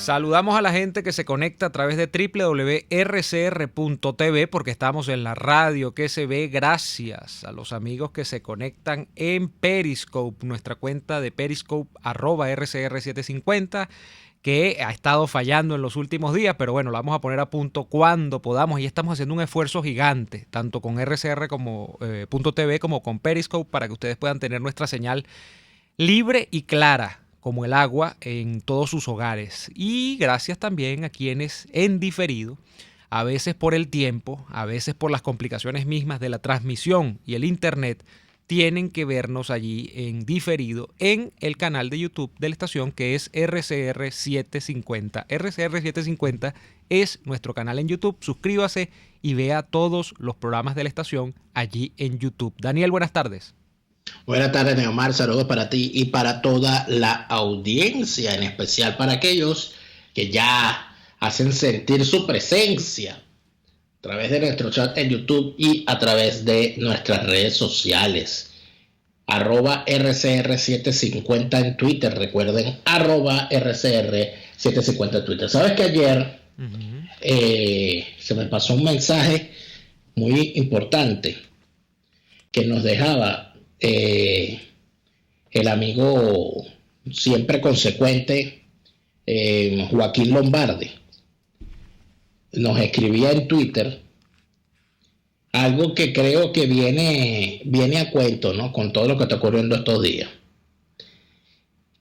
Saludamos a la gente que se conecta a través de www.rcr.tv porque estamos en la radio que se ve. Gracias a los amigos que se conectan en Periscope, nuestra cuenta de Periscope @rcr750, que ha estado fallando en los últimos días, pero bueno, la vamos a poner a punto cuando podamos y estamos haciendo un esfuerzo gigante, tanto con RCR como .tv como con Periscope, para que ustedes puedan tener nuestra señal libre y clara como el agua en todos sus hogares. Y gracias también a quienes en diferido, a veces por el tiempo, a veces por las complicaciones mismas de la transmisión y el internet, tienen que vernos allí en diferido en el canal de YouTube de la estación, que es RCR750. RCR750 es nuestro canal en YouTube. Suscríbase y vea todos los programas de la estación allí en YouTube. Daniel, buenas tardes. Buenas tardes, Neomar. Saludos para ti y para toda la audiencia, en especial para aquellos que ya hacen sentir su presencia a través de nuestro chat en YouTube y a través de nuestras redes sociales. @RCR750 en Twitter. Recuerden, @RCR750 en Twitter. ¿Sabes que ayer se me pasó un mensaje muy importante que nos dejaba el amigo siempre consecuente Joaquín Lombardi? Nos escribía en Twitter algo que creo que viene a cuento, ¿no?, con todo lo que está ocurriendo estos días,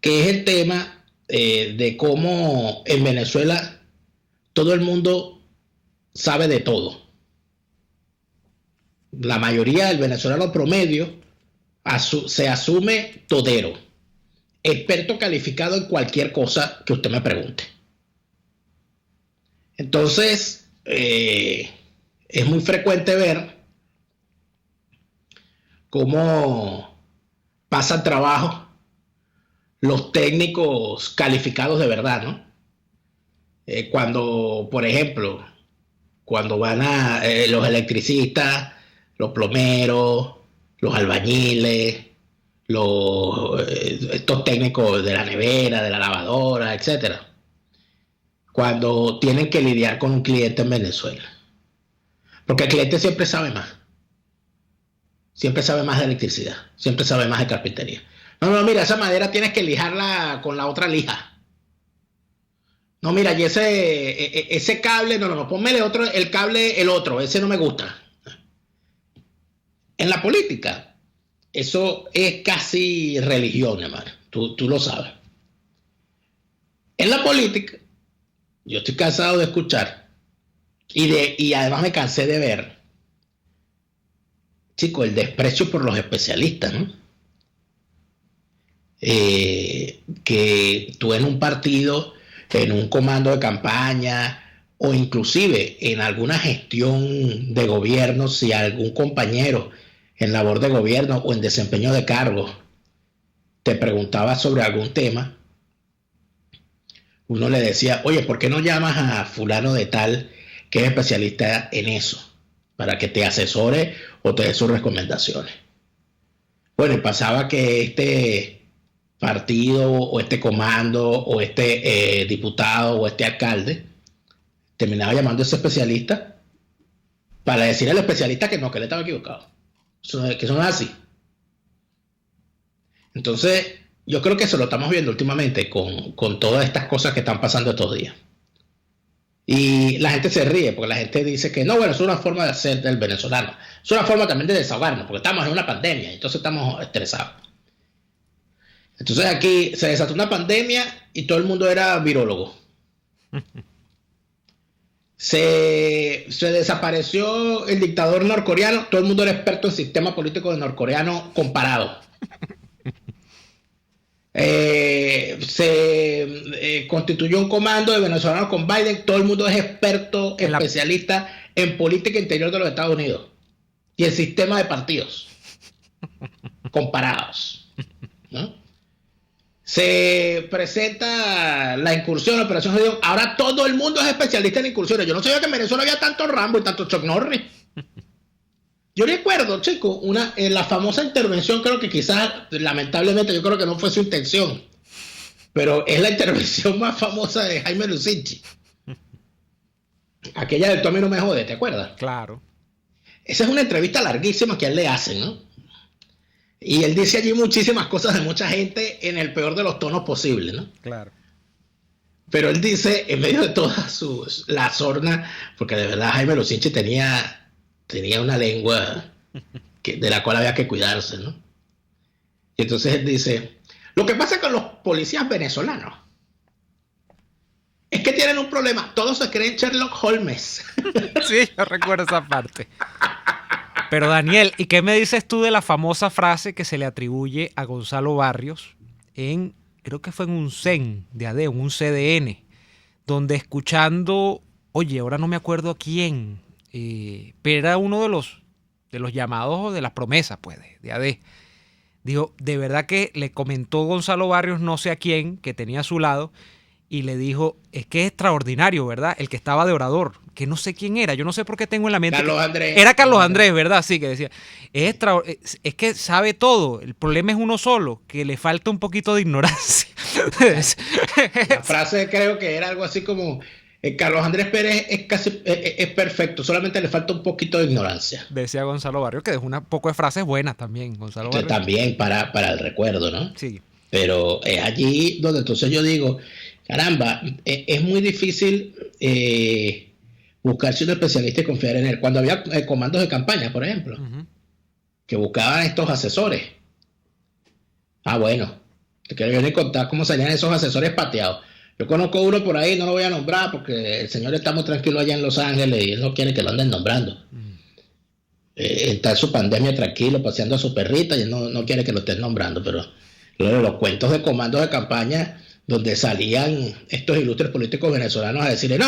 que es el tema de cómo en Venezuela todo el mundo sabe de todo. La mayoría del venezolano promedio se asume todero, experto calificado en cualquier cosa que usted me pregunte. Entonces, es muy frecuente ver cómo pasan trabajo los técnicos calificados de verdad, ¿no? Cuando, por ejemplo, cuando van a los electricistas, los plomeros, los albañiles, estos técnicos de la nevera, de la lavadora, etcétera, cuando tienen que lidiar con un cliente en Venezuela. Porque el cliente siempre sabe más. Siempre sabe más de electricidad, siempre sabe más de carpintería. No, mira, esa madera tienes que lijarla con la otra lija. No, mira, y ese cable, no, ponmele el cable, el otro, ese no me gusta. En la política, eso es casi religión, hermano. Tú lo sabes. En la política, yo estoy cansado de escuchar y además me cansé de ver, chicos, el desprecio por los especialistas, ¿no? Que tú en un partido, en un comando de campaña o inclusive en alguna gestión de gobierno, si algún compañero en labor de gobierno o en desempeño de cargo te preguntaba sobre algún tema, uno le decía, oye, ¿por qué no llamas a fulano de tal que es especialista en eso para que te asesore o te dé sus recomendaciones? Bueno, y pasaba que este partido o este comando o este diputado o este alcalde terminaba llamando a ese especialista para decirle al especialista que no, que él estaba equivocado. Que son así. Entonces, yo creo que eso lo estamos viendo últimamente con todas estas cosas que están pasando estos días. Y la gente se ríe porque la gente dice que no, bueno, es una forma de hacer del venezolano. Es una forma también de desahogarnos porque estamos en una pandemia, entonces estamos estresados. Entonces aquí se desató una pandemia y todo el mundo era virólogo. Se desapareció el dictador norcoreano, todo el mundo era experto en sistema político de norcoreano comparado. Se constituyó un comando de venezolanos con Biden, todo el mundo es experto, especialista en política interior de los Estados Unidos y el sistema de partidos comparados, ¿no? Se presenta la incursión, la operación Gedeón. Ahora todo el mundo es especialista en incursiones. Yo no sabía que en Venezuela había tanto Rambo y tanto Chuck Norris. Yo recuerdo, chicos, en la famosa intervención, creo que quizás, lamentablemente, yo creo que no fue su intención, pero es la intervención más famosa de Jaime Lusinchi. Aquella del Tommy no me jode, ¿te acuerdas? Claro. Esa es una entrevista larguísima que a él le hacen, ¿no? Y él dice allí muchísimas cosas de mucha gente en el peor de los tonos posibles, ¿no? Claro. Pero él dice, en medio de toda la sorna, porque de verdad Jaime Lusinchi tenía una lengua de la cual había que cuidarse, ¿no? Y entonces él dice, lo que pasa con los policías venezolanos es que tienen un problema, todos se creen Sherlock Holmes. Sí, yo recuerdo esa parte. Pero Daniel, ¿y qué me dices tú de la famosa frase que se le atribuye a Gonzalo Barrios creo que fue en un CEN de AD, un CDN, donde escuchando, oye, ahora no me acuerdo a quién, pero era uno de los llamados de las promesas, pues, de AD. Dijo, de verdad que le comentó Gonzalo Barrios, no sé a quién, que tenía a su lado, y le dijo, es que es extraordinario, ¿verdad? El que estaba de orador, que no sé quién era, yo no sé por qué tengo en la mente. Carlos Andrés. Era Carlos Andrés, ¿verdad? Sí, que decía, es que sabe todo, el problema es uno solo, que le falta un poquito de ignorancia. La frase creo que era algo así como, Carlos Andrés Pérez es perfecto, solamente le falta un poquito de ignorancia. Decía Gonzalo Barrios, que dejó un poco de frases buenas también, Gonzalo Barrios. También para el recuerdo, ¿no? Sí. Pero es allí donde entonces yo digo, caramba, es muy difícil buscarse un especialista y confiar en él. Cuando había comandos de campaña, por ejemplo, que buscaban estos asesores. Bueno, te quiero venir a contar cómo salían esos asesores pateados. Yo conozco uno por ahí, no lo voy a nombrar porque el señor está muy tranquilo allá en Los Ángeles y él no quiere que lo anden nombrando. Está en su pandemia tranquilo, paseando a su perrita y él no quiere que lo estén nombrando, pero los cuentos de comandos de campaña donde salían estos ilustres políticos venezolanos a decirle, no,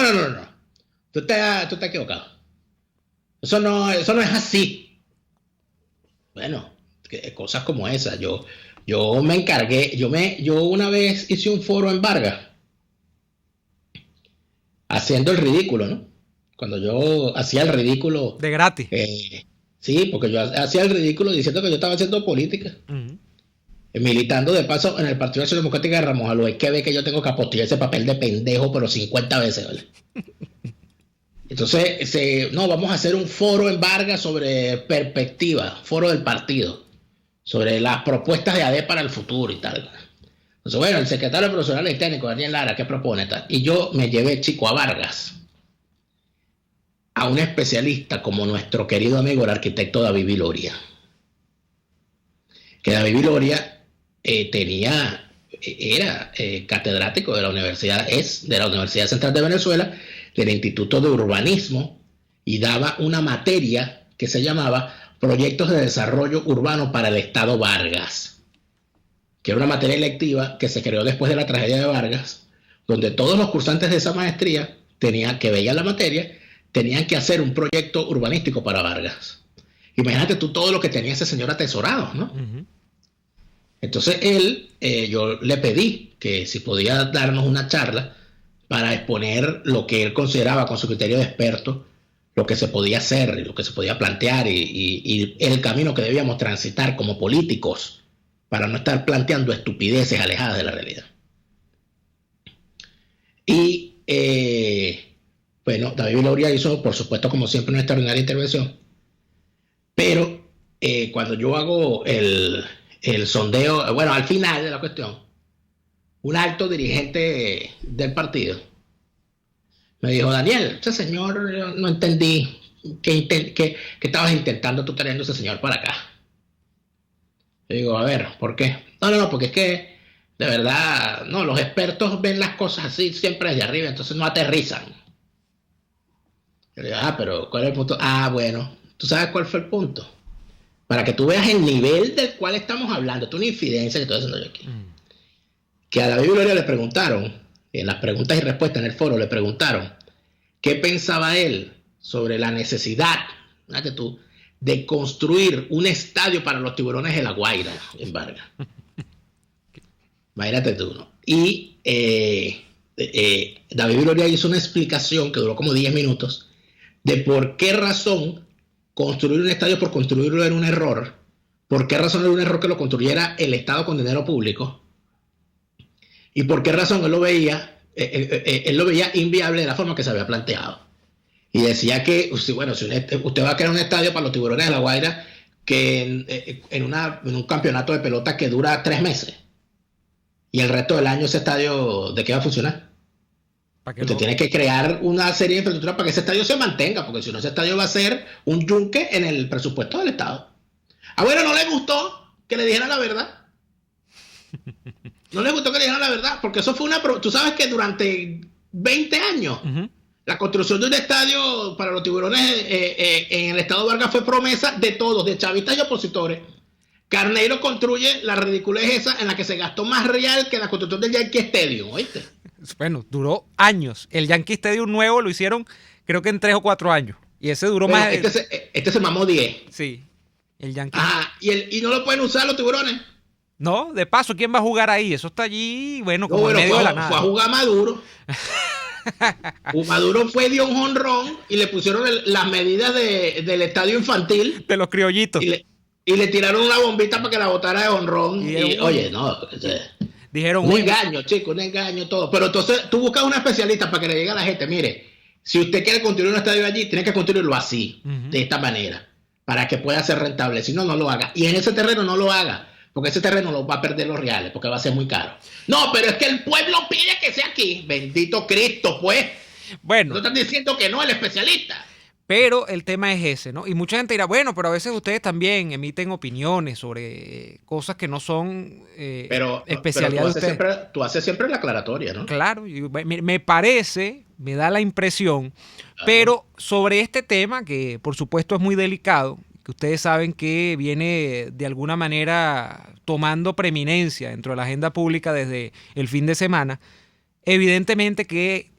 tú estás equivocado. Eso no es así. Bueno, cosas como esas. Yo me encargué, yo una vez hice un foro en Vargas, haciendo el ridículo, ¿no? Cuando yo hacía el ridículo. De gratis. Sí, porque yo hacía el ridículo diciendo que yo estaba haciendo política. Militando de paso en el Partido Acción Democrática de Ramos Aló. Hay que ver que yo tengo que apostillar ese papel de pendejo, pero 50 veces, ¿vale? Entonces, vamos a hacer un foro en Vargas sobre perspectiva, foro del partido, sobre las propuestas de AD para el futuro y tal. Entonces, bueno, el secretario profesional y técnico, Daniel Lara, ¿qué propone? Tal? Y yo me llevé, chico, a Vargas, a un especialista como nuestro querido amigo, el arquitecto David Viloria. Que David Viloria era catedrático de la Universidad Central de Venezuela, del Instituto de Urbanismo, y daba una materia que se llamaba Proyectos de Desarrollo Urbano para el Estado Vargas, que era una materia electiva que se creó después de la tragedia de Vargas, donde todos los cursantes de esa maestría que veían la materia, tenían que hacer un proyecto urbanístico para Vargas. Imagínate tú todo lo que tenía ese señor atesorado, ¿no? Entonces yo le pedí que si podía darnos una charla para exponer lo que él consideraba con su criterio de experto, lo que se podía hacer y lo que se podía plantear y el camino que debíamos transitar como políticos para no estar planteando estupideces alejadas de la realidad. Y bueno, David Viloria hizo, por supuesto, como siempre, una extraordinaria intervención, pero cuando yo hago el sondeo, bueno, al final de la cuestión, un alto dirigente del partido me dijo, Daniel, ese señor, no entendí qué estabas intentando tú trayendo a ese señor para acá. Yo digo, a ver, ¿por qué? No, porque es que, de verdad, no, los expertos ven las cosas así siempre desde arriba, entonces no aterrizan. Yo digo, pero ¿cuál es el punto? Bueno, ¿tú sabes cuál fue el punto? Para que tú veas el nivel del cual estamos hablando, es una infidencia que estoy haciendo yo aquí. Que a David Viloria le preguntaron, en las preguntas y respuestas en el foro, le preguntaron qué pensaba él sobre la necesidad, fíjate tú, de construir un estadio para los tiburones de La Guaira en Vargas. Imagínate tú, ¿no? Y David Viloria hizo una explicación que duró como 10 minutos de por qué razón construir un estadio por construirlo era un error, por qué razón era un error que lo construyera el Estado con dinero público, ¿Y por qué razón él lo veía? Él lo veía inviable de la forma que se había planteado. Y decía que, bueno, si usted va a crear un estadio para los Tiburones de La Guaira que en un campeonato de pelota que dura 3 meses. Y el resto del año ese estadio, ¿de qué va a funcionar? Usted tiene que crear una serie de infraestructura para que ese estadio se mantenga, porque si no, ese estadio va a ser un yunque en el presupuesto del Estado. Bueno, no le gustó que le dijeran la verdad. No le gustó que le dijeran la verdad, porque eso fue tú sabes que durante 20 años, la construcción de un estadio para los Tiburones en el Estado Vargas fue promesa de todos, de chavistas y opositores. Carneiro construye la ridiculez esa en la que se gastó más real que la construcción del Yankee Stadium, ¿oíste? Bueno, duró años. El Yankee Stadium nuevo lo hicieron creo que en 3 o 4 años. Y ese duró más. Este se mamó 10. Sí, el Yankee. ¿Y no lo pueden usar los Tiburones? No, de paso, ¿quién va a jugar ahí? Eso está allí, bueno, como en medio de la nada. Fue a jugar Maduro. Maduro dio un jonrón y le pusieron las medidas del estadio infantil. De los criollitos. Y le tiraron una bombita para que la botara de jonrón. Oye, no. Dijeron, un engaño, chico, un engaño, todo. Pero entonces tú buscas una especialista para que le diga a la gente, mire, si usted quiere construir un estadio allí, tiene que construirlo así, de esta manera, para que pueda ser rentable. Si no, no lo haga. Y en ese terreno no lo haga, porque ese terreno lo va a perder los reales, porque va a ser muy caro. No, pero es que el pueblo pide que sea aquí. Bendito Cristo, pues. Bueno. No están diciendo que no el especialista. Pero el tema es ese, ¿no? Y mucha gente dirá, bueno, pero a veces ustedes también emiten opiniones sobre cosas que no son especialidad de ustedes. Tú haces siempre la aclaratoria, ¿no? Claro, me parece, me da la impresión, pero sobre este tema, que por supuesto es muy delicado, que ustedes saben que viene de alguna manera tomando preeminencia dentro de la agenda pública desde el fin de semana, evidentemente que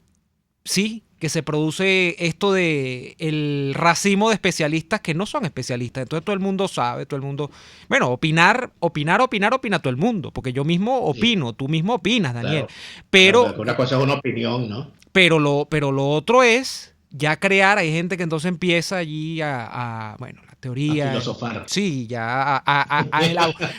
sí, que se produce esto de el racimo de especialistas que no son especialistas. Entonces todo el mundo sabe, todo el mundo... Bueno, opina todo el mundo, porque yo mismo opino, sí. Tú mismo opinas, Daniel. Claro. Pero claro, una cosa es una opinión, ¿no? Pero lo otro es ya crear, hay gente que entonces empieza allí bueno, la teoría... A filosofar. Sí, ya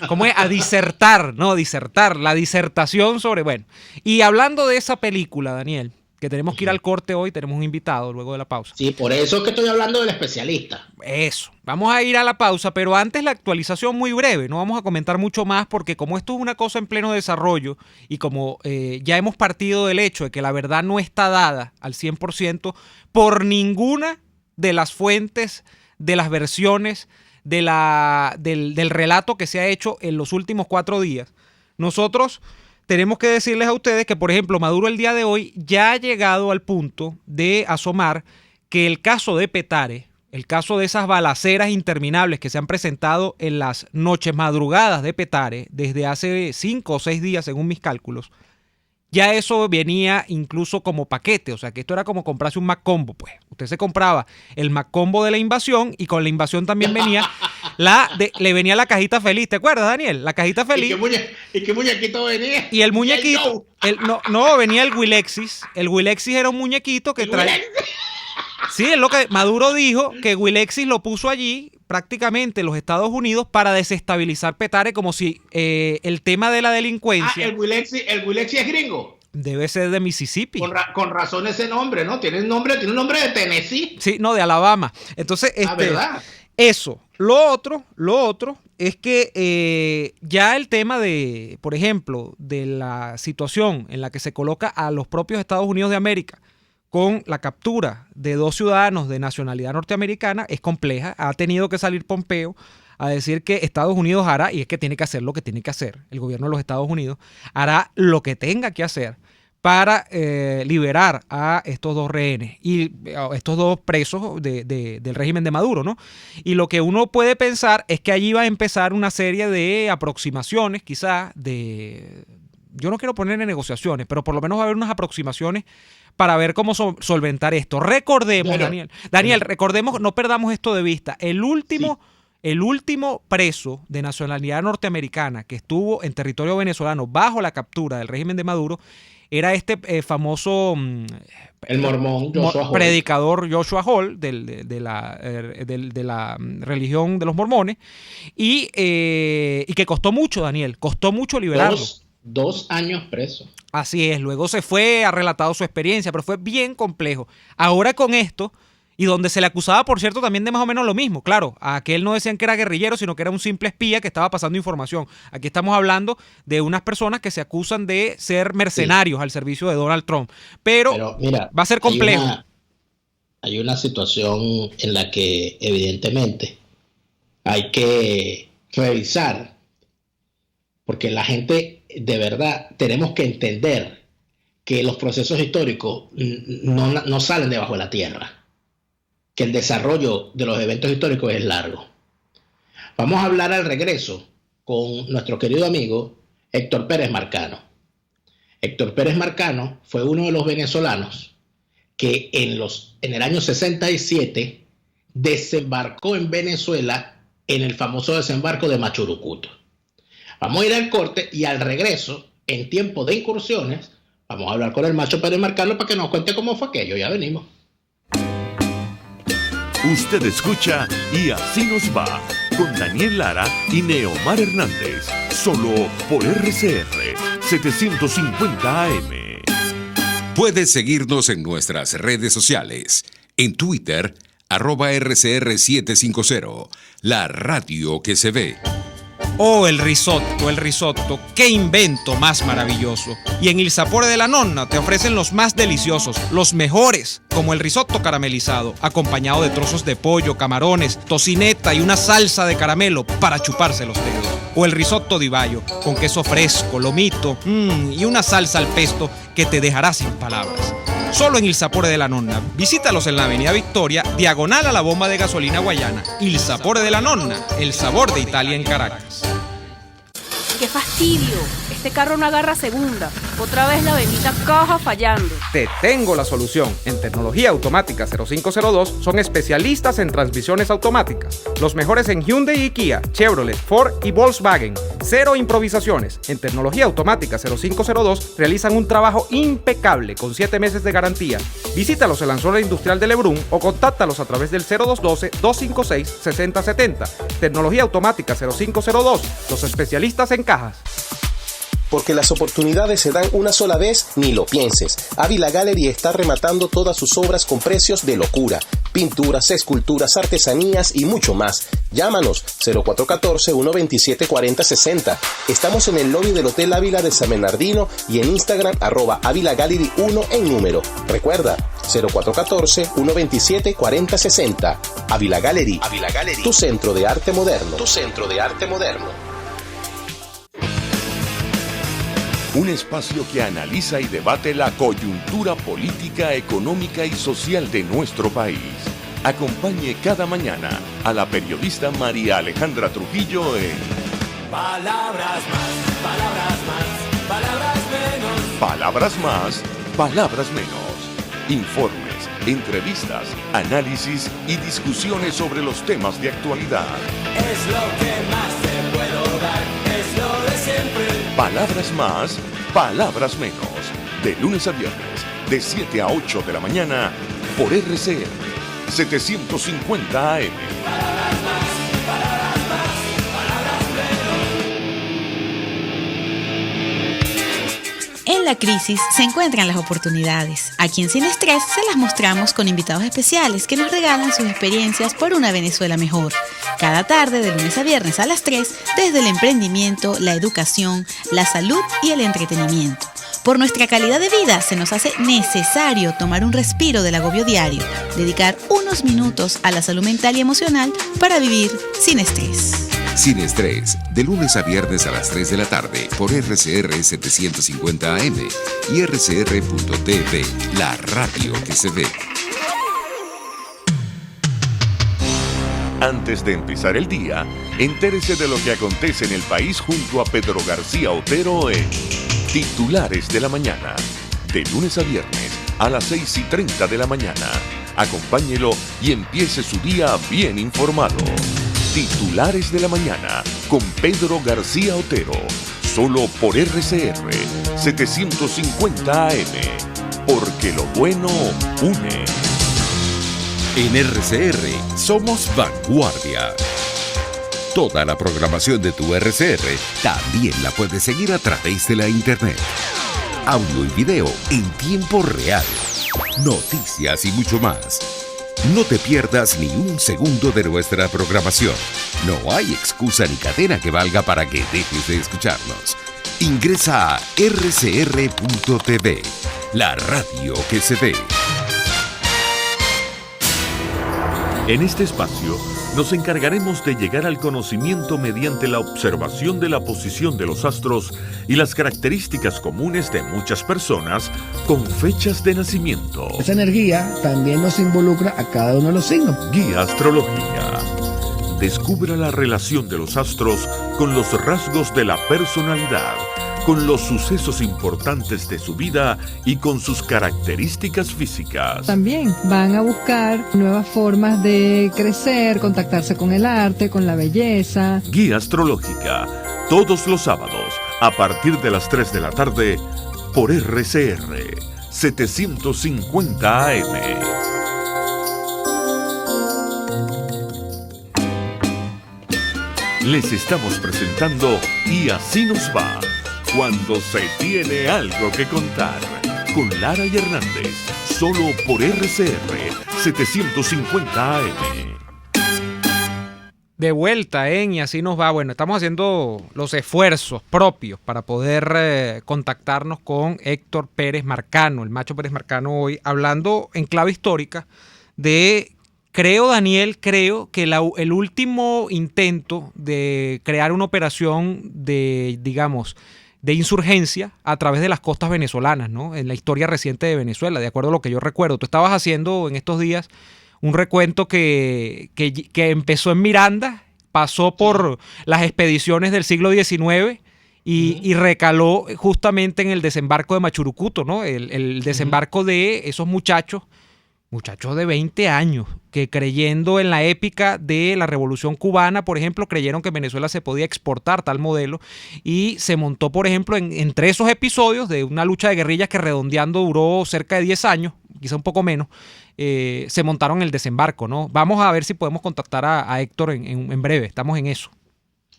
¿cómo es? A disertar, ¿no? Disertar, la disertación sobre... Bueno, y hablando de esa película, Daniel... que tenemos que ir al corte hoy, tenemos un invitado luego de la pausa. Sí, por eso es que estoy hablando del especialista. Eso, vamos a ir a la pausa, pero antes la actualización muy breve, no vamos a comentar mucho más porque como esto es una cosa en pleno desarrollo y como ya hemos partido del hecho de que la verdad no está dada al 100% por ninguna de las fuentes, de las versiones, del relato que se ha hecho en los últimos 4 días, nosotros... tenemos que decirles a ustedes que, por ejemplo, Maduro el día de hoy ya ha llegado al punto de asomar que el caso de Petare, el caso de esas balaceras interminables que se han presentado en las noches madrugadas de Petare desde hace 5 o 6 días, según mis cálculos, ya eso venía incluso como paquete, o sea que esto era como comprarse un Mac Combo, pues. Usted se compraba el Mac Combo de la invasión y con la invasión también venía le venía la cajita feliz, ¿te acuerdas, Daniel? La cajita feliz. ¿Y qué muñequito venía? Y el muñequito, no, venía el Wilexis. El Wilexis era un muñequito que trae... Sí, es lo que Maduro dijo, que Wilexis lo puso allí prácticamente en los Estados Unidos para desestabilizar Petare, como si el tema de la delincuencia... el Wilexis es gringo. Debe ser de Mississippi. Con razón ese nombre, ¿no? Tiene un nombre de Tennessee. Sí, no, de Alabama. Entonces, ¿verdad? Eso. Lo otro es que ya el tema de, por ejemplo, de la situación en la que se coloca a los propios Estados Unidos de América con la captura de 2 ciudadanos de nacionalidad norteamericana es compleja. Ha tenido que salir Pompeo a decir que Estados Unidos hará, y es que tiene que hacer lo que tiene que hacer, el gobierno de los Estados Unidos hará lo que tenga que hacer para liberar a estos 2 rehenes y a estos 2 presos del régimen de Maduro, ¿no? Y lo que uno puede pensar es que allí va a empezar una serie de aproximaciones, quizás yo no quiero poner en negociaciones, pero por lo menos va a haber unas aproximaciones para ver cómo solventar esto. Recordemos, Daniel, recordemos, no perdamos esto de vista. El último preso de nacionalidad norteamericana que estuvo en territorio venezolano bajo la captura del régimen de Maduro era este famoso el mormón predicador Joshua Hall de la religión de los mormones y que costó mucho, Daniel, costó mucho liberarlo. 2 años preso. Así es, luego se fue, ha relatado su experiencia, pero fue bien complejo. Ahora con esto, y donde se le acusaba, por cierto, también de más o menos lo mismo. Claro, a aquel no decían que era guerrillero, sino que era un simple espía que estaba pasando información. Aquí estamos hablando de unas personas que se acusan de ser mercenarios al servicio de Donald Trump. Pero mira, va a ser complejo. Hay una situación en la que evidentemente hay que revisar, porque la gente, de verdad, tenemos que entender que los procesos históricos no salen debajo de la tierra, que el desarrollo de los eventos históricos es largo. Vamos a hablar al regreso con nuestro querido amigo Héctor Pérez Marcano. Héctor Pérez Marcano fue uno de los venezolanos que en el año 67 desembarcó en Venezuela en el famoso desembarco de Machurucuto. Vamos a ir al corte y al regreso, en tiempo de incursiones, vamos a hablar con el macho Pérez Marcano para que nos cuente cómo fue aquello. Ya venimos. Usted escucha Y Así Nos Va, con Daniel Lara y Neomar Hernández, solo por RCR 750 AM. Puedes seguirnos en nuestras redes sociales. En Twitter, @RCR750, la radio que se ve. Oh, el risotto, qué invento más maravilloso. Y en Il Sapore della Nonna te ofrecen los más deliciosos, los mejores, como el risotto caramelizado, acompañado de trozos de pollo, camarones, tocineta y una salsa de caramelo para chuparse los dedos. O el risotto di Baio, con queso fresco, lomito, y una salsa al pesto que te dejará sin palabras. Solo en Il Sapore della Nonna. Visítalos en la Avenida Victoria, diagonal a la bomba de gasolina Guayana. Il Sapore della Nonna, el sabor de Italia en Caracas. ¡Qué fastidio! Este carro no agarra segunda. Otra vez la bendita caja fallando. Te tengo la solución. En Tecnología Automática 0502 son especialistas en transmisiones automáticas. Los mejores en Hyundai y Kia, Chevrolet, Ford y Volkswagen. Cero improvisaciones. En Tecnología Automática 0502 realizan un trabajo impecable con 7 meses de garantía. Visítalos en la zona industrial de Lebrún o contáctalos a través del 0212-256-6070. Tecnología Automática 0502. Los especialistas en cajas. Porque las oportunidades se dan una sola vez, ni lo pienses. Ávila Gallery está rematando todas sus obras con precios de locura. Pinturas, esculturas, artesanías y mucho más. Llámanos 0414-127-4060. Estamos en el lobby del Hotel Ávila de San Bernardino y en Instagram @Ávila Gallery 1 en número. Recuerda, 0414-127-4060. Ávila Gallery, tu centro de arte moderno. Un espacio que analiza y debate la coyuntura política, económica y social de nuestro país. Acompañe cada mañana a la periodista María Alejandra Trujillo en Palabras más, palabras más, palabras menos. Palabras más, palabras menos. Informes, entrevistas, análisis y discusiones sobre los temas de actualidad. Es lo que más te puedo dar, es lo de siempre. Palabras más, palabras menos. De lunes a viernes, de 7 a 8 de la mañana, por RCR 750 AM. Palabras más, palabras más, palabras menos. En la crisis se encuentran las oportunidades. Aquí en Sin Estrés se las mostramos con invitados especiales que nos regalan sus experiencias por una Venezuela mejor. Cada tarde, de lunes a viernes a las 3, desde el emprendimiento, la educación, la salud y el entretenimiento. Por nuestra calidad de vida se nos hace necesario tomar un respiro del agobio diario, dedicar unos minutos a la salud mental y emocional para vivir sin estrés. Sin Estrés, de lunes a viernes a las 3 de la tarde por RCR 750 AM y RCR.tv, la radio que se ve. Antes de empezar el día, entérese de lo que acontece en el país junto a Pedro García Otero en Titulares de la Mañana. De lunes a viernes a las 6:30 de la mañana. Acompáñelo y empiece su día bien informado. Titulares de la Mañana con Pedro García Otero. Solo por RCR 750 AM. Porque lo bueno une. En RCR somos vanguardia. Toda la programación de tu RCR también la puedes seguir a través de la internet. Audio y video en tiempo real. Noticias y mucho más. No te pierdas ni un segundo de nuestra programación. No hay excusa ni cadena que valga para que dejes de escucharnos. Ingresa a rcr.tv, la radio que se ve. En este espacio nos encargaremos de llegar al conocimiento mediante la observación de la posición de los astros y las características comunes de muchas personas con fechas de nacimiento. Esa energía también nos involucra a cada uno de los signos. Guía Astrológica. Descubra la relación de los astros con los rasgos de la personalidad, con los sucesos importantes de su vida y con sus características físicas. También van a buscar nuevas formas de crecer, contactarse con el arte, con la belleza. Guía Astrológica, todos los sábados, a partir de las 3 de la tarde, por RCR 750 AM. Les estamos presentando Y así nos va, cuando se tiene algo que contar, con Lara y Hernández, solo por RCR 750 AM. De vuelta Y así nos va. Bueno, estamos haciendo los esfuerzos propios para poder contactarnos con Héctor Pérez Marcano, el Macho Pérez Marcano, hoy hablando en clave histórica de... Creo que el último intento de crear una operación de, digamos, de insurgencia a través de las costas venezolanas, ¿no? En la historia reciente de Venezuela, de acuerdo a lo que yo recuerdo. Tú estabas haciendo en estos días un recuento que empezó en Miranda, pasó por las expediciones del siglo XIX y recaló justamente en el desembarco de Machurucuto, ¿no? El desembarco de esos muchachos de 20 años, que creyendo en la épica de la Revolución Cubana, por ejemplo, creyeron que Venezuela se podía exportar tal modelo y se montó, por ejemplo, entre esos episodios de una lucha de guerrillas que redondeando duró cerca de 10 años, quizá un poco menos, se montaron el desembarco, ¿no? Vamos a ver si podemos contactar a Héctor en breve, estamos en eso.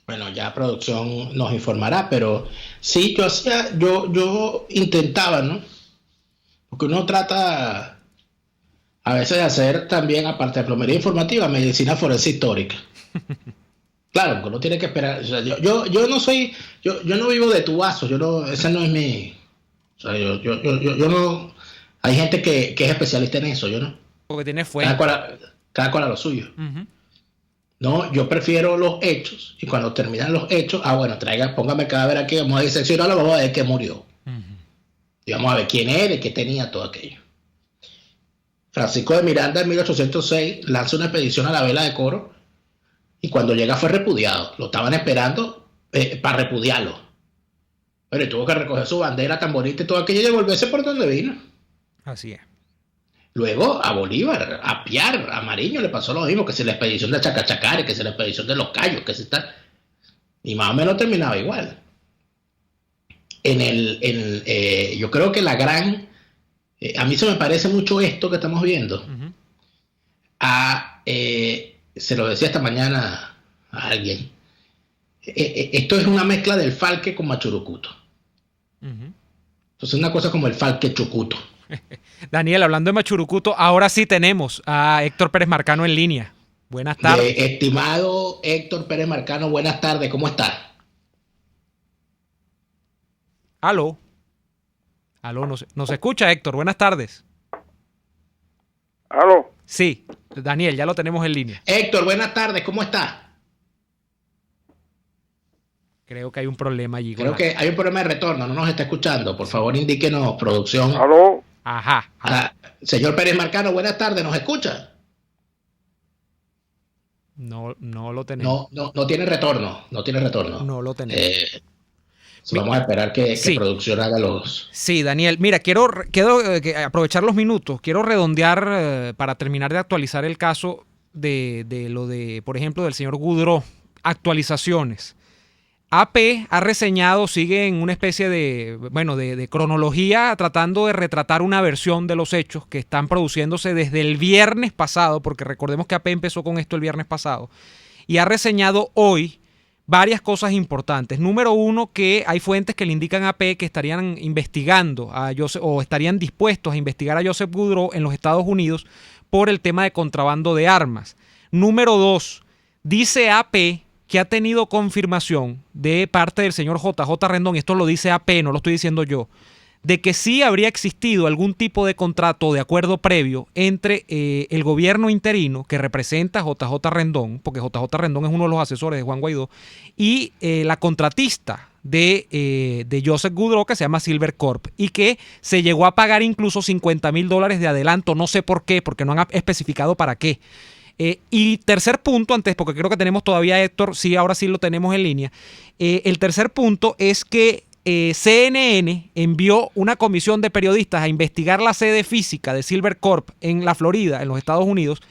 Bueno, ya producción nos informará, pero sí, yo intentaba, ¿no? Porque uno trata... a veces de hacer también, aparte de plomería informativa, medicina forense histórica. Claro, porque uno tiene que esperar. O sea, yo no soy, yo no vivo de tubazos, ese no es mi. O sea, yo no. Hay gente que es especialista en eso, yo no. Porque tiene fuente. Cada cual a lo suyo. Uh-huh. No, yo prefiero los hechos, y cuando terminan los hechos, bueno, póngame el cadáver aquí, vamos a diseccionarlo, vamos a ver qué murió. Uh-huh. Y vamos a ver quién era y qué tenía todo aquello. Francisco de Miranda en 1806 lanza una expedición a la vela de Coro y cuando llega fue repudiado. Lo estaban esperando para repudiarlo. Pero tuvo que recoger su bandera tan bonita y todo aquello y devolverse por donde vino. Así es. Luego a Bolívar, a Piar, a Mariño le pasó lo mismo, que si la expedición de Chacachacare, que si la expedición de los Cayos, que si está... Y más o menos terminaba igual. Yo creo que la gran... a mí se me parece mucho esto que estamos viendo. Uh-huh. Se lo decía esta mañana a alguien. Esto es una mezcla del Falque con Machurucuto. Uh-huh. Entonces una cosa como el Falque Chucuto. Daniel, hablando de Machurucuto, ahora sí tenemos a Héctor Pérez Marcano en línea. Buenas tardes. Estimado Héctor Pérez Marcano, buenas tardes. ¿Cómo está? Aló, ¿nos escucha, Héctor? Buenas tardes. ¿Aló? Sí, Daniel, ya lo tenemos en línea. Héctor, buenas tardes, ¿cómo está? Creo que hay un problema allí. Creo que hay un problema de retorno, no nos está escuchando. Por favor, indíquenos, producción. ¿Aló? Ajá. Señor Pérez Marcano, buenas tardes, ¿nos escucha? No lo tenemos. No tiene retorno, no tiene retorno. No lo tenemos. Vamos a esperar que producción haga los... Sí, Daniel. Mira, quiero aprovechar los minutos. Quiero redondear para terminar de actualizar el caso de lo de, por ejemplo, del señor Goudreau. Actualizaciones. AP ha reseñado, sigue en una especie de cronología tratando de retratar una versión de los hechos que están produciéndose desde el viernes pasado, porque recordemos que AP empezó con esto el viernes pasado. y ha reseñado hoy varias cosas importantes. Número uno, que hay fuentes que le indican a AP que estarían investigando a Joseph, o estarían dispuestos a investigar a Joseph Goodrow en los Estados Unidos por el tema de contrabando de armas. Número dos, dice AP que ha tenido confirmación de parte del señor JJ Rendón, esto lo dice AP, no lo estoy diciendo yo, de que sí habría existido algún tipo de contrato o de acuerdo previo entre el gobierno interino que representa a JJ Rendón, porque JJ Rendón es uno de los asesores de Juan Guaidó, y la contratista de Joseph Goodrow, que se llama Silver Corp, y que se llegó a pagar incluso $50,000 de adelanto, no sé por qué, porque no han especificado para qué. Y tercer punto, antes, porque creo que tenemos todavía a Héctor, sí, ahora sí lo tenemos en línea, el tercer punto es que CNN envió una comisión de periodistas a investigar la sede física de Silver Corp en la Florida, en los Estados Unidos,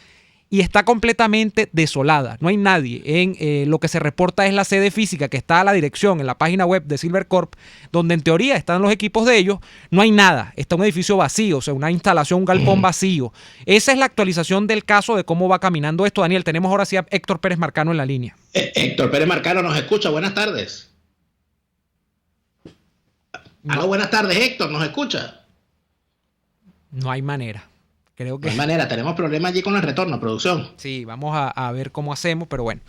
y está completamente desolada. No hay nadie. Lo que se reporta es la sede física que está a la dirección en la página web de Silver Corp, donde en teoría están los equipos de ellos. No hay nada. Está un edificio vacío, o sea, una instalación, un galpón vacío. Esa es la actualización del caso de cómo va caminando esto. Daniel, tenemos ahora sí a Héctor Pérez Marcano en la línea. Héctor Pérez Marcano nos escucha. Buenas tardes. Aló, buenas tardes, Héctor, ¿nos escucha? No hay manera. Creo que... No hay manera, tenemos problemas allí con el retorno, producción. Sí, vamos a ver cómo hacemos, pero bueno,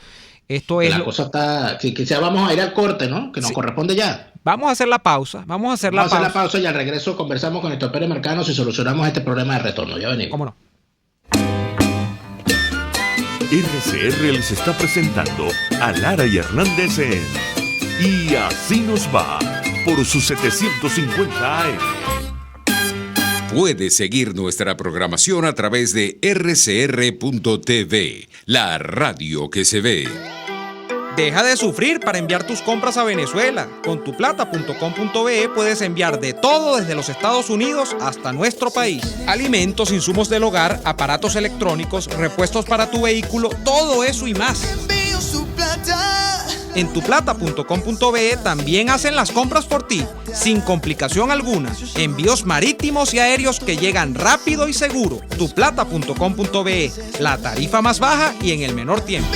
esto es... La cosa está... Quizá vamos a ir al corte, ¿no? Que nos corresponde ya. Vamos a hacer la pausa, vamos a hacer la pausa y al regreso conversamos con Héctor Pérez Marcano si solucionamos este problema de retorno. Ya venimos. ¿Cómo no? RCR les está presentando a Lara y Hernández en Y Así Nos Va por sus 750 AM. Puedes seguir nuestra programación a través de rcr.tv, la radio que se ve. Deja de sufrir para enviar tus compras a Venezuela. Con tuplata.com.be puedes enviar de todo desde los Estados Unidos hasta nuestro país. Alimentos, insumos del hogar, aparatos electrónicos, repuestos para tu vehículo, todo eso y más. En tuplata.com.be también hacen las compras por ti, sin complicación alguna. Envíos marítimos y aéreos que llegan rápido y seguro. Tuplata.com.be, la tarifa más baja y en el menor tiempo.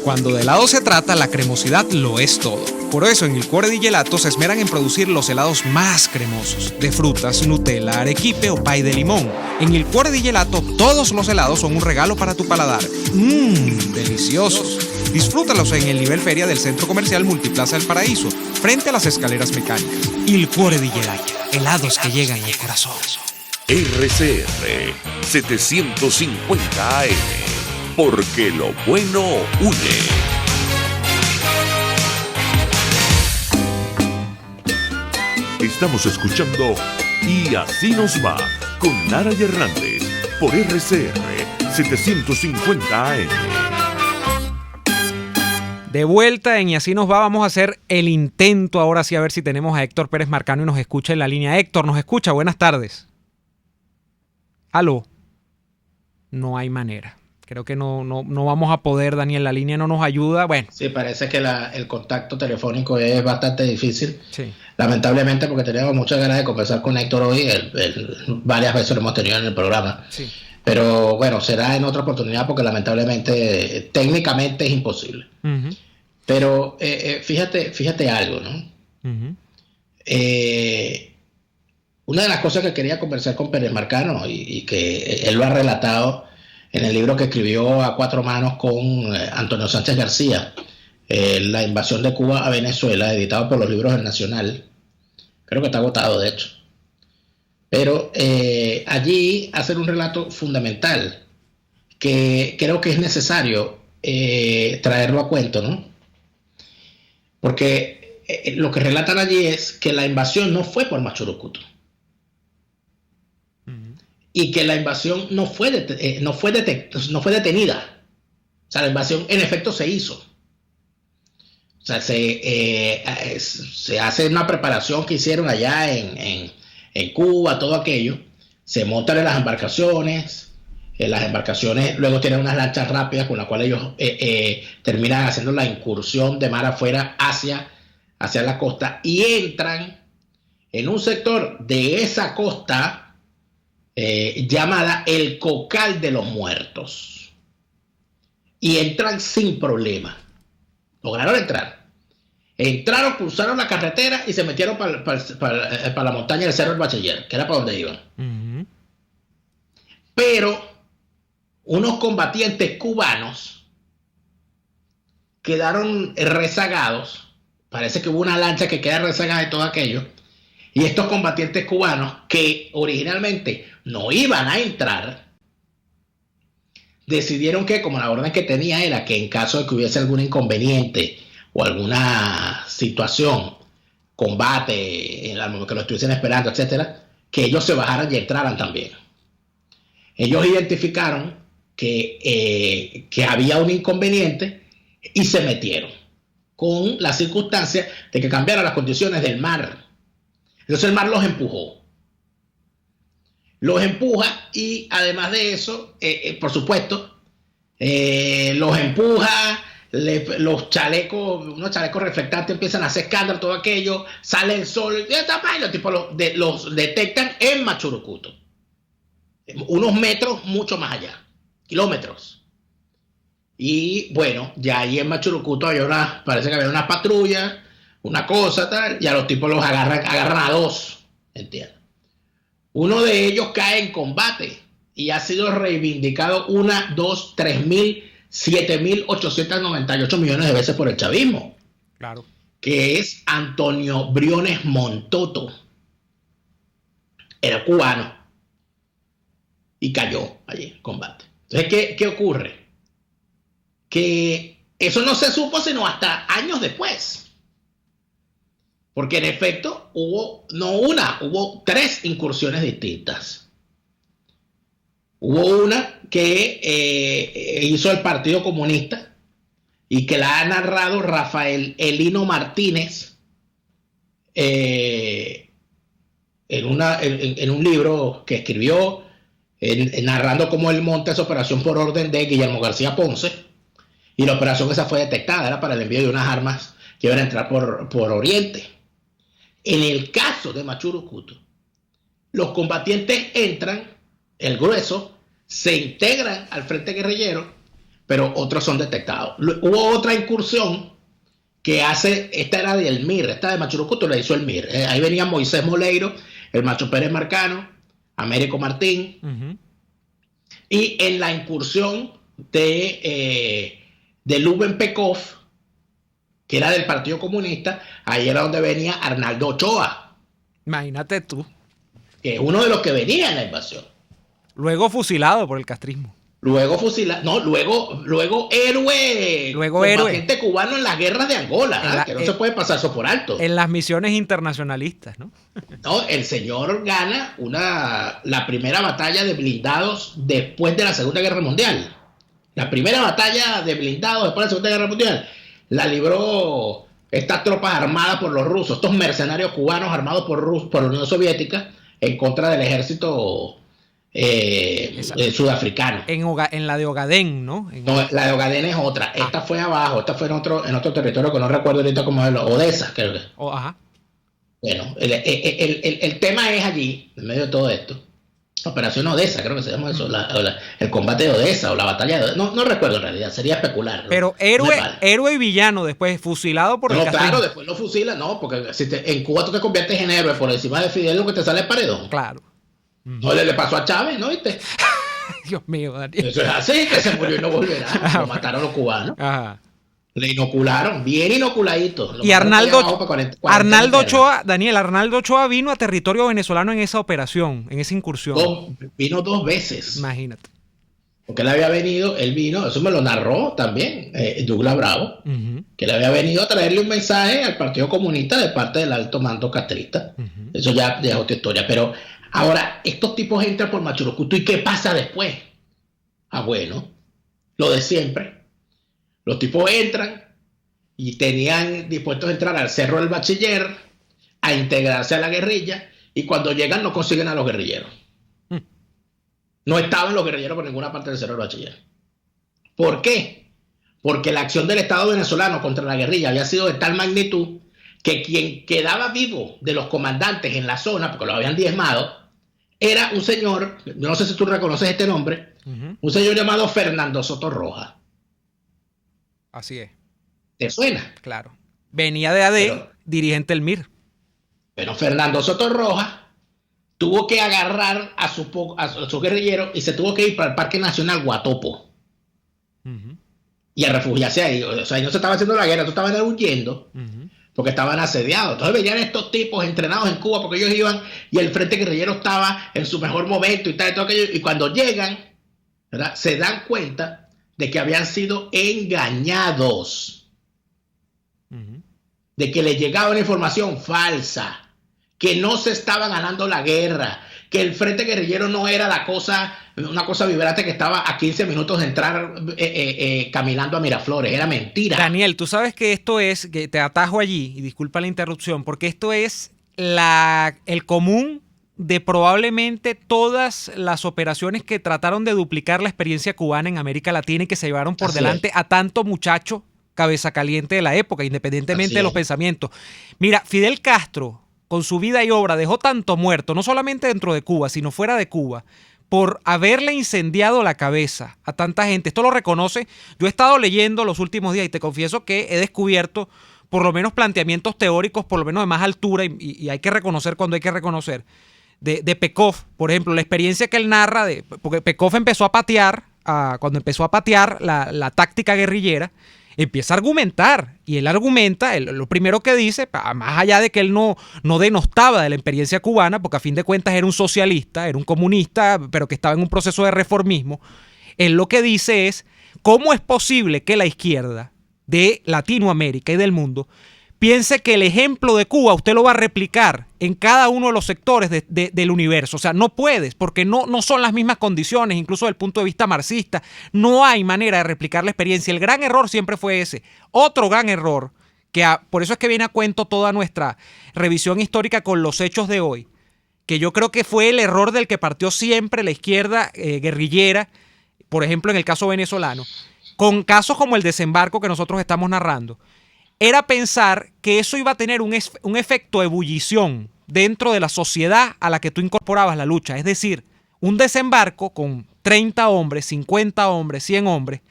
Cuando de helado se trata, la cremosidad lo es todo. Por eso en Il Cuore di Gelato se esmeran en producir los helados más cremosos, de frutas, Nutella, arequipe o pay de limón. En Il Cuore di Gelato todos los helados son un regalo para tu paladar. Deliciosos. Disfrútalos en el nivel feria del Centro Comercial Multiplaza El Paraíso, frente a las escaleras mecánicas. Il Cuore di Gelato, helados que llegan al corazón. RCR 750 AM, porque lo bueno une. Estamos escuchando Y Así Nos Va con Lara y Hernández por RCR 750 AM. De vuelta en Y Así Nos Va, vamos a hacer el intento ahora sí a ver si tenemos a Héctor Pérez Marcano y nos escucha en la línea. Héctor, ¿nos escucha? Buenas tardes. ¿Aló? No hay manera. Creo que no vamos a poder, Daniel, la línea no nos ayuda. Bueno. Sí, parece que el contacto telefónico es bastante difícil. Sí. Lamentablemente, porque teníamos muchas ganas de conversar con Héctor hoy. Varias veces lo hemos tenido en el programa. Sí. Pero bueno, será en otra oportunidad porque lamentablemente, técnicamente es imposible. Uh-huh. Pero fíjate algo, ¿no? Uh-huh. Una de las cosas que quería conversar con Pérez Marcano y que él lo ha relatado en el libro que escribió a cuatro manos con Antonio Sánchez García, La invasión de Cuba a Venezuela, editado por los Libros del Nacional. Creo que está agotado, de hecho. Pero allí hacen un relato fundamental que creo que es necesario traerlo a cuento, ¿no? Porque lo que relatan allí es que la invasión no fue por Machurucuto. Y que la invasión no fue detenida. O sea, la invasión en efecto se hizo. O sea, se hace una preparación que hicieron allá en Cuba, todo aquello. Se montan en las embarcaciones. Las embarcaciones luego tienen unas lanchas rápidas con las cuales ellos terminan haciendo la incursión de mar afuera hacia la costa y entran en un sector de esa costa llamada el Cocal de los Muertos. y entran sin problema. Lograron entrar. Entraron, cruzaron la carretera y se metieron para la montaña del Cerro del Bachiller, que era para donde iban. Uh-huh. Pero unos combatientes cubanos quedaron rezagados. Parece que hubo una lancha que queda rezagada de todo aquello. Y estos combatientes cubanos, que originalmente no iban a entrar, decidieron que, como la orden que tenía era que en caso de que hubiese algún inconveniente o alguna situación, combate, que lo estuviesen esperando, etcétera, que ellos se bajaran y entraran también. Ellos identificaron que había un inconveniente y se metieron con la circunstancia de que cambiaran las condiciones del mar. Entonces el mar los empujó. Los empuja y además de eso, por supuesto, los empuja, unos chalecos reflectantes empiezan a hacer escándalo, todo aquello, sale el sol, y los tipos los detectan en Machurucuto. Unos metros mucho más allá, kilómetros. Y bueno, ya ahí en Machurucuto parece que había una patrulla, una cosa tal, y a los tipos los agarran a dos, ¿entiendes? Uno de ellos cae en combate y ha sido reivindicado 1, 2, 3.000, 7.898 millones de veces por el chavismo. Claro. Que es Antonio Briones Montoto. Era cubano y cayó allí en combate. Entonces, ¿qué ocurre? Que eso no se supo sino hasta años después. Porque en efecto hubo 3 incursiones distintas. Hubo una que hizo el Partido Comunista y que la ha narrado Rafael Elino Martínez en un libro que escribió narrando cómo él monta esa operación por orden de Guillermo García Ponce, y la operación esa fue detectada, era para el envío de unas armas que iban a entrar por Oriente. En el caso de Machurucuto, los combatientes entran, el grueso, se integran al frente guerrillero, pero otros son detectados. Hubo otra incursión que esta era del MIR, esta de Machurucuto la hizo el MIR. Ahí venía Moisés Moleiro, el Macho Pérez Marcano, Américo Martín, uh-huh. Y en la incursión de Lubén Pekov, que era del Partido Comunista, ahí era donde venía Arnaldo Ochoa. Imagínate tú. Que es uno de los que venía en la invasión. Luego fusilado por el castrismo. Luego héroe. Combatiente cubano en las guerras de Angola, que no se puede pasar eso por alto. En las misiones internacionalistas, ¿no? No, el señor gana la primera batalla de blindados después de la Segunda Guerra Mundial. La primera batalla de blindados después de la Segunda Guerra Mundial la libró estas tropas armadas por los rusos, estos mercenarios cubanos armados por la Unión Soviética en contra del ejército sudafricano. En la de Ogadén, ¿no? No, la de Ogadén es otra. Esta fue abajo, esta fue en otro territorio que no recuerdo ahorita cómo es, Odessa, creo que. Ajá. Bueno, el tema es allí, en medio de todo esto. Operación Odessa, creo que se llama eso, el combate de Odessa o la batalla de Odessa. No recuerdo en realidad, sería especular. Pero héroe y villano después, fusilado por el castrismo. Claro, después lo fusilan, no, porque en Cuba tú te conviertes en héroe por encima de Fidel, lo que te sale el paredón. Claro. No le pasó a Chávez, ¿no? ¿Viste? Dios mío, Daniel. Eso es así, que se murió y no volverá. Lo mataron los cubanos. Ajá. Le inocularon, bien inoculadito. Y Arnaldo Ochoa, Daniel, Arnaldo Ochoa vino a territorio venezolano en esa operación, en esa incursión. Vino 2 veces. Imagínate. Porque él vino, eso me lo narró también Douglas Bravo, uh-huh. Que él había venido a traerle un mensaje al Partido Comunista de parte del alto mando castrista. Uh-huh. Eso ya es otra historia. Pero ahora, estos tipos entran por Machurucuto, ¿y qué pasa después? Bueno, lo de siempre. Los tipos entran y tenían dispuestos a entrar al Cerro del Bachiller, a integrarse a la guerrilla, y cuando llegan no consiguen a los guerrilleros. No estaban los guerrilleros por ninguna parte del Cerro del Bachiller. ¿Por qué? Porque la acción del Estado venezolano contra la guerrilla había sido de tal magnitud que quien quedaba vivo de los comandantes en la zona, porque lo habían diezmado, era un señor, yo no sé si tú reconoces este nombre, uh-huh. Un señor llamado Fernando Soto Roja. Así es. ¿Te suena? Claro. Venía de AD, dirigente del MIR. Pero Fernando Soto Rojas tuvo que agarrar a su guerrillero y se tuvo que ir para el Parque Nacional Guatopo. Y a refugiarse ahí. O sea, no se estaba haciendo la guerra, estaban huyendo porque estaban asediados. Entonces veían estos tipos entrenados en Cuba porque ellos iban y el frente guerrillero estaba en su mejor momento y tal, y todo aquello. Y cuando llegan, ¿verdad?, se dan cuenta de que habían sido engañados. De que les llegaba una información falsa, que no se estaba ganando la guerra, que el frente guerrillero no era una cosa vibrante que estaba a 15 minutos de entrar caminando a Miraflores, era mentira. Daniel, tú sabes que esto es, que te atajo allí, y disculpa la interrupción, porque esto es el común de probablemente todas las operaciones que trataron de duplicar la experiencia cubana en América Latina y que se llevaron por delante a tanto muchacho cabeza caliente de la época, independientemente de los pensamientos. Mira, Fidel Castro, con su vida y obra, dejó tanto muerto, no solamente dentro de Cuba, sino fuera de Cuba, por haberle incendiado la cabeza a tanta gente. Esto lo reconoce. Yo he estado leyendo los últimos días y te confieso que he descubierto por lo menos planteamientos teóricos, por lo menos de más altura, y hay que reconocer cuando hay que reconocer, de Pekov, por ejemplo, la experiencia que él narra, porque Pekov empezó a patear, cuando empezó a patear la táctica guerrillera, empieza a argumentar, y él argumenta, lo primero que dice, más allá de que él no denostaba de la experiencia cubana, porque a fin de cuentas era un socialista, era un comunista, pero que estaba en un proceso de reformismo, él lo que dice es, ¿cómo es posible que la izquierda de Latinoamérica y del mundo piense que el ejemplo de Cuba usted lo va a replicar en cada uno de los sectores del universo? O sea, no puedes, porque no son las mismas condiciones, incluso desde el punto de vista marxista. No hay manera de replicar la experiencia. El gran error siempre fue ese. Otro gran error, por eso es que viene a cuento toda nuestra revisión histórica con los hechos de hoy, que yo creo que fue el error del que partió siempre la izquierda guerrillera, por ejemplo, en el caso venezolano, con casos como el desembarco que nosotros estamos narrando. Era pensar que eso iba a tener un efecto de ebullición dentro de la sociedad a la que tú incorporabas la lucha. Es decir, un desembarco con 30 hombres, 50 hombres, 100 hombres,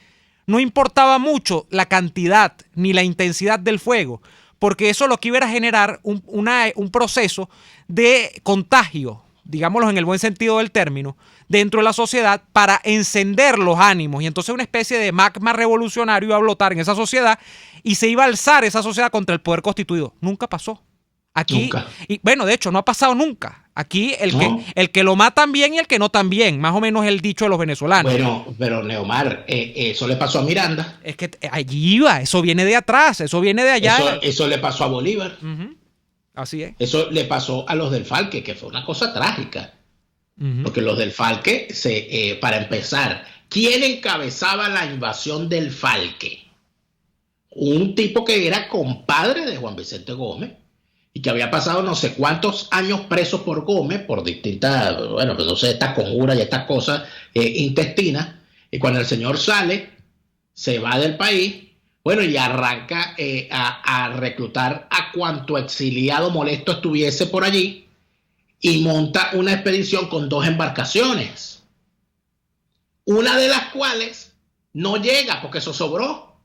no importaba mucho la cantidad ni la intensidad del fuego, porque eso lo que iba a generar un proceso de contagio, digámoslo en el buen sentido del término, dentro de la sociedad para encender los ánimos. Y entonces una especie de magma revolucionario iba a brotar en esa sociedad y se iba a alzar esa sociedad contra el poder constituido. Nunca pasó. Aquí, nunca. Y bueno, de hecho, no ha pasado nunca. Aquí el que lo matan bien y el que no tan bien, más o menos es el dicho de los venezolanos. Bueno, pero Neomar, eso le pasó a Miranda. Es que allí iba, eso viene de atrás, eso viene de allá. Eso le pasó a Bolívar. Así es. Eso le pasó a los del Falque, que fue una cosa trágica. Porque los del Falque, para empezar, ¿quién encabezaba la invasión del Falque? Un tipo que era compadre de Juan Vicente Gómez y que había pasado no sé cuántos años preso por Gómez, por distintas, bueno, pues no sé, estas conjuras y estas cosas intestinas. Y cuando el señor sale, se va del país, bueno, y arranca a reclutar a cuanto exiliado molesto estuviese por allí, y monta una expedición con 2 embarcaciones, una de las cuales no llega porque eso sobró.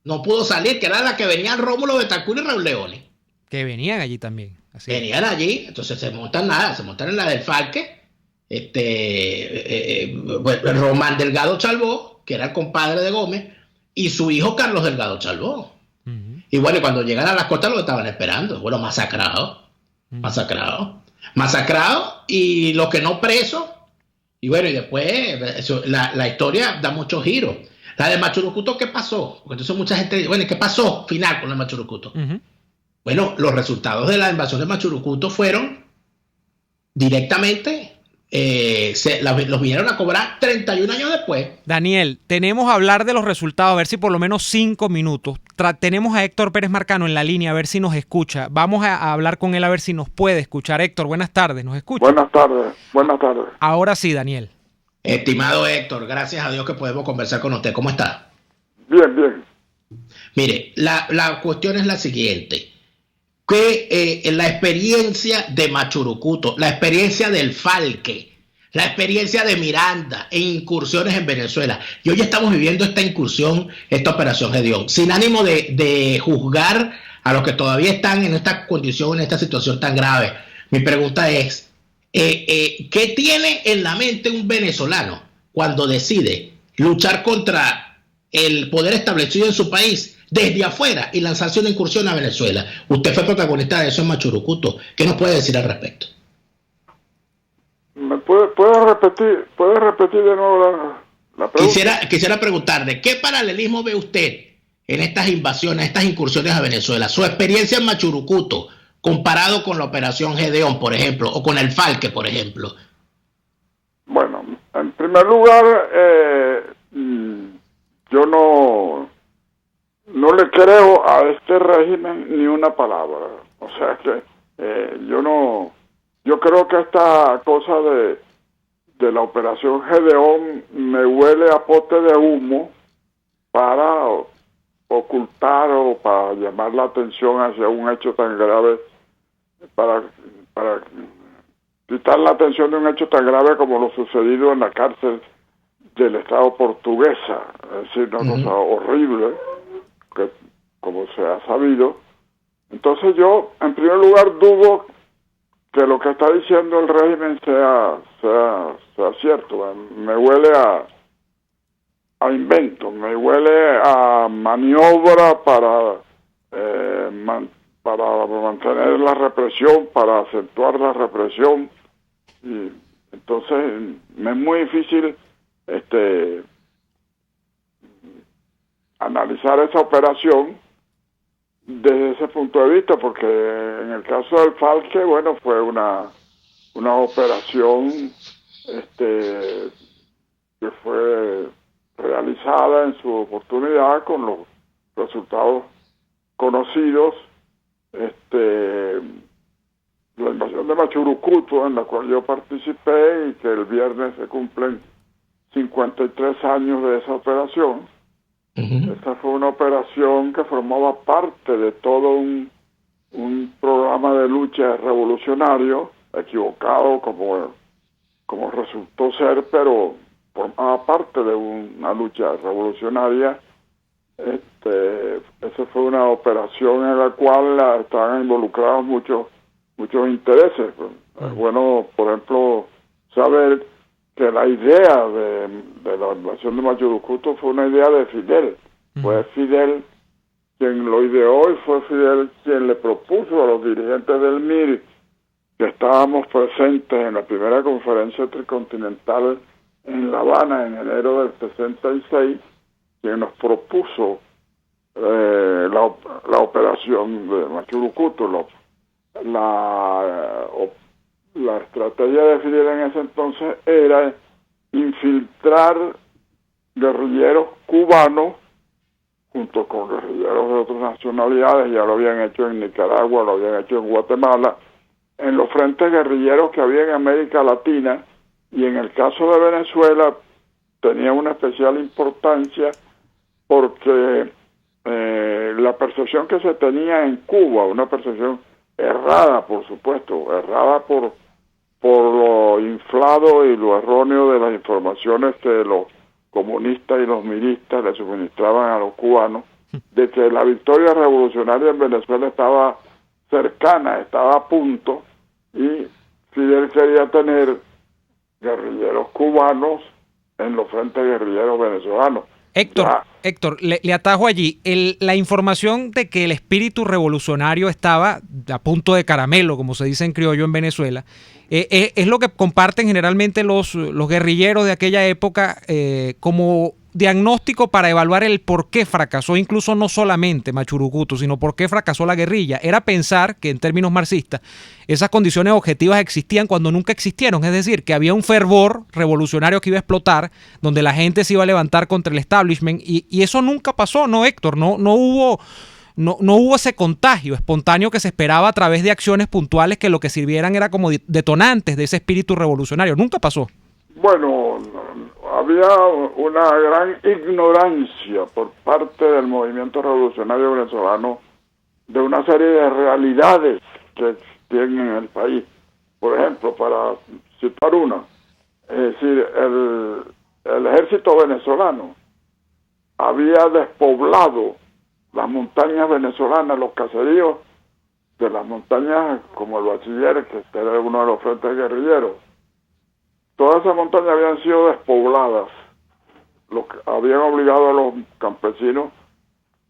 No pudo salir, que era la que venían Rómulo Betancourt y Raúl Leoni. Que venían allí también. Así venían allí, entonces se montan en la del Falque. Román Delgado Chalbó, que era el compadre de Gómez, y su hijo Carlos Delgado Chalbó. Y bueno, cuando llegan a las costas lo estaban esperando. Bueno, masacrados, y los que no presos. Y bueno, y después la historia da muchos giros. La de Machurucuto, ¿qué pasó? Porque entonces mucha gente dice, bueno, ¿qué pasó final con la de Machurucuto? Bueno, los resultados de la invasión de Machurucuto fueron directamente, los vinieron a cobrar 31 años después. Daniel, tenemos a hablar de los resultados, a ver si por lo menos 5 minutos. Tenemos a Héctor Pérez Marcano en la línea, a ver si nos escucha. Vamos a hablar con él a ver si nos puede escuchar. Héctor, buenas tardes, ¿nos escucha? Buenas tardes. Ahora sí, Daniel. Estimado Héctor, gracias a Dios que podemos conversar con usted. ¿Cómo está? Bien. Mire, la cuestión es la siguiente. Que la experiencia de Machurucuto, la experiencia del Falque, la experiencia de Miranda e incursiones en Venezuela. Y hoy estamos viviendo esta incursión, esta operación Gedeón, sin ánimo de juzgar a los que todavía están en esta condición, en esta situación tan grave. Mi pregunta es, ¿qué tiene en la mente un venezolano cuando decide luchar contra el poder establecido en su país desde afuera y lanzarse una incursión a Venezuela? Usted fue protagonista de eso en Machurucuto. ¿Qué nos puede decir al respecto? ¿Me puede repetir de nuevo la pregunta? Quisiera preguntarle, ¿qué paralelismo ve usted en estas invasiones, estas incursiones a Venezuela? Su experiencia en Machurucuto comparado con la operación Gedeón, por ejemplo, o con el Falke, por ejemplo. Bueno, en primer lugar, yo no le creo a este régimen ni una palabra. O sea que yo creo que esta cosa de la operación Gedeón me huele a pote de humo para ocultar o para llamar la atención hacia un hecho tan grave, para quitar la atención de un hecho tan grave como lo sucedido en la cárcel del Estado portuguesa. Es decir, una cosa horrible, que como se ha sabido. Entonces yo, en primer lugar, dudo que lo que está diciendo el régimen sea cierto. Me huele a invento, me huele a maniobra para mantener la represión, para acentuar la represión. Y entonces me es muy difícil analizar esa operación desde ese punto de vista, porque en el caso del Falke, bueno, fue una operación que fue realizada en su oportunidad con los resultados conocidos. La invasión de Machurucuto, en la cual yo participé, y que el viernes se cumplen 53 años de esa operación. Esta fue una operación que formaba parte de todo un programa de lucha revolucionario, equivocado como resultó ser, pero formaba parte de una lucha revolucionaria. Esa fue una operación en la cual estaban involucrados muchos intereses. Es bueno, por ejemplo, saber que la idea de la invasión de Machurucuto fue una idea de Fidel. Fue Fidel quien lo ideó, y fue Fidel quien le propuso a los dirigentes del MIR, que estábamos presentes en la primera conferencia tricontinental en La Habana en enero del 66, quien nos propuso la operación de Machurucuto. La estrategia de Fidel en ese entonces era infiltrar guerrilleros cubanos junto con guerrilleros de otras nacionalidades. Ya lo habían hecho en Nicaragua, lo habían hecho en Guatemala, en los frentes guerrilleros que había en América Latina, y en el caso de Venezuela tenía una especial importancia porque la percepción que se tenía en Cuba, una percepción errada, por supuesto, errada por lo inflado y lo erróneo de las informaciones que los comunistas y los miristas le suministraban a los cubanos, de que la victoria revolucionaria en Venezuela estaba cercana, estaba a punto, y Fidel quería tener guerrilleros cubanos en los frentes guerrilleros venezolanos. Héctor, le atajo allí. La información de que el espíritu revolucionario estaba a punto de caramelo, como se dice en criollo en Venezuela, es lo que comparten generalmente los guerrilleros de aquella época como diagnóstico para evaluar el por qué fracasó, incluso no solamente Machurucuto, sino por qué fracasó la guerrilla. Era pensar que en términos marxistas esas condiciones objetivas existían cuando nunca existieron, es decir, que había un fervor revolucionario que iba a explotar, donde la gente se iba a levantar contra el establishment, y eso nunca pasó, ¿no, Héctor? No hubo ese contagio espontáneo que se esperaba a través de acciones puntuales que lo que sirvieran era como detonantes de ese espíritu revolucionario. Nunca pasó. Bueno, había una gran ignorancia por parte del movimiento revolucionario venezolano de una serie de realidades que existían en el país. Por ejemplo, para citar una, Es decir, el ejército venezolano había despoblado las montañas venezolanas, los caseríos de las montañas como el Bachiller, que era uno de los frentes guerrilleros. Todas esas montañas habían sido despobladas, habían obligado a los campesinos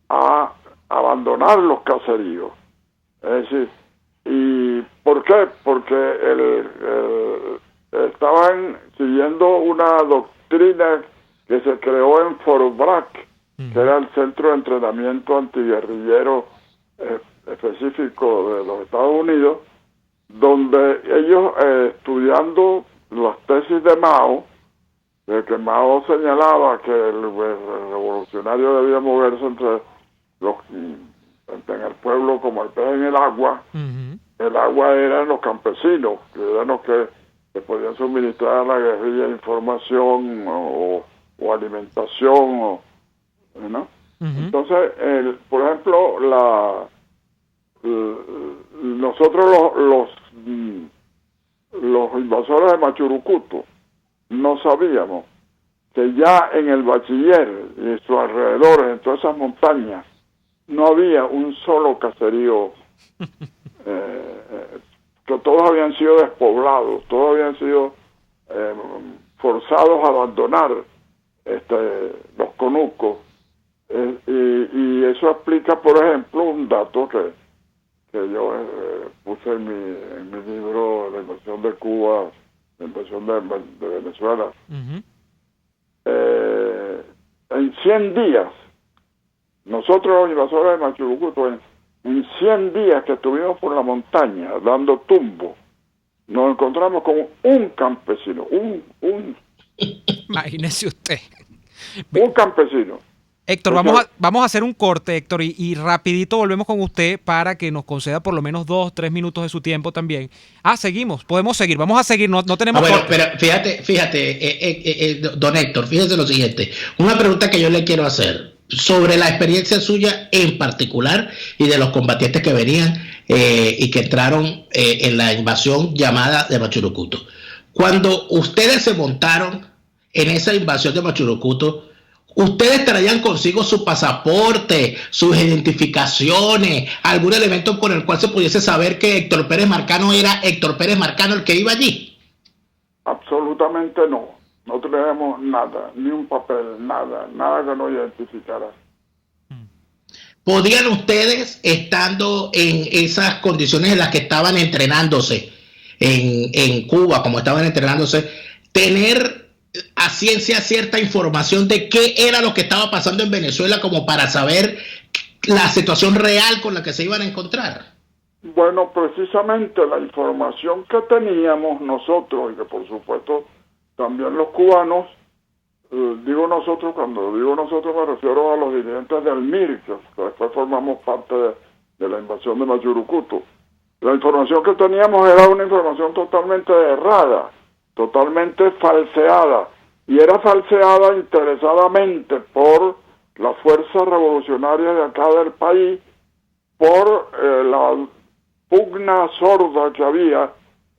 a abandonar los caseríos. Es decir, ¿y por qué? Porque estaban siguiendo una doctrina que se creó en Fort Bragg, que era el centro de entrenamiento antiguerrillero específico de los Estados Unidos, donde ellos estudiando las tesis de Mao, de que Mao señalaba que el revolucionario debía moverse entre en el pueblo como el pez en el agua. El agua eran los campesinos, que eran los que podían suministrar a la guerrilla información o alimentación, ¿no? Entonces, por ejemplo, nosotros los invasores de Machurucuto no sabíamos que ya en el Bachiller y sus alrededores, en todas esas montañas, no había un solo caserío, que todos habían sido despoblados, todos habían sido forzados a abandonar los conucos. Y eso explica, por ejemplo, un dato que yo puse en mi libro La invasión de Cuba, la invasión de Venezuela. En 100 días, nosotros los invasores de Machurucuto, en 100 días que estuvimos por la montaña dando tumbo, nos encontramos con un campesino, Imagínese usted. Un campesino. Héctor, vamos a hacer un corte, Héctor, y rapidito volvemos con usted para que nos conceda por lo menos 2-3 minutos de su tiempo también. Seguimos, podemos seguir, vamos a seguir, no tenemos... Pero fíjate, don Héctor, fíjese lo siguiente, una pregunta que yo le quiero hacer sobre la experiencia suya en particular y de los combatientes que venían y que entraron en la invasión llamada de Machurucuto. Cuando ustedes se montaron en esa invasión de Machurucuto, ¿ustedes traían consigo su pasaporte, sus identificaciones, algún elemento por el cual se pudiese saber que Héctor Pérez Marcano era Héctor Pérez Marcano el que iba allí? Absolutamente no. No traíamos nada, ni un papel, nada que nos identificara. ¿Podían ustedes, estando en esas condiciones en las que estaban entrenándose en Cuba, como estaban entrenándose, tener a ciencia cierta información de qué era lo que estaba pasando en Venezuela como para saber la situación real con la que se iban a encontrar? Bueno, precisamente la información que teníamos nosotros, y que por supuesto también los cubanos, digo nosotros, cuando digo nosotros me refiero a los dirigentes del MIR, que después formamos parte de la invasión de Machurucuto. La información que teníamos era una información totalmente errada, totalmente falseada, y era falseada interesadamente por las fuerzas revolucionarias de acá del país, por la pugna sorda que había